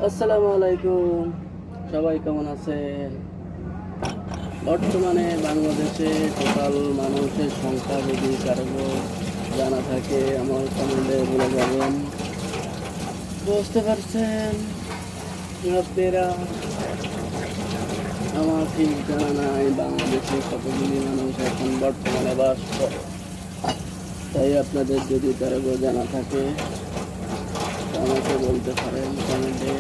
আসসালামু আলাইকুম, সবাই কেমন আছেন? বর্তমানে বাংলাদেশে টোটাল মানুষের সংখ্যা যদি কারো জানা থাকে আমার কমেন্টে বলে যাবেন। বুঝতে পারছেন আপনারা? আমার ঠিক জানা নাই বাংলাদেশে কতগুলি মানুষ এখন বর্তমানে বাস করে। তাই আপনাদের যদি কারো জানা থাকে আমাকে বলতে পারেন, কমেন্টে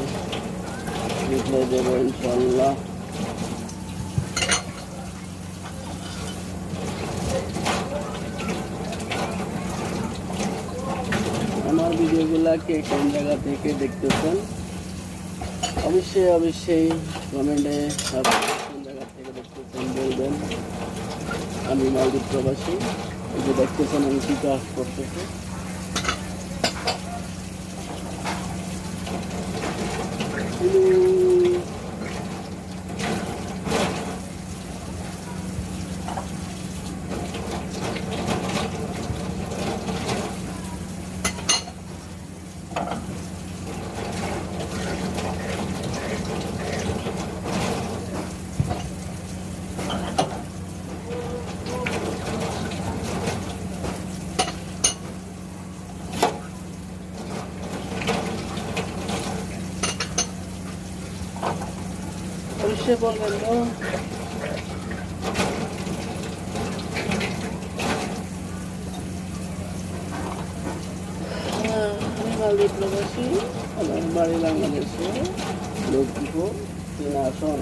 লিখলে দেবো ইনশাল্লাহ। আমার ভিডিওগুলা কে কোন জায়গা থেকে দেখতেছেন অবশ্যই কমেন্টে কোন জায়গা থেকে দেখতেছেন বলবেন। আমি মালদ্বীপ প্রবাসী, এই যে দেখতেছেন আমি কি কাজ করতেছি। অবশ্যই বলবেন তো। আমি মালদ্বীপ প্রবাসী, আমার বাড়ি বাংলাদেশে, লক্ষ্মীপুর 3 আসন।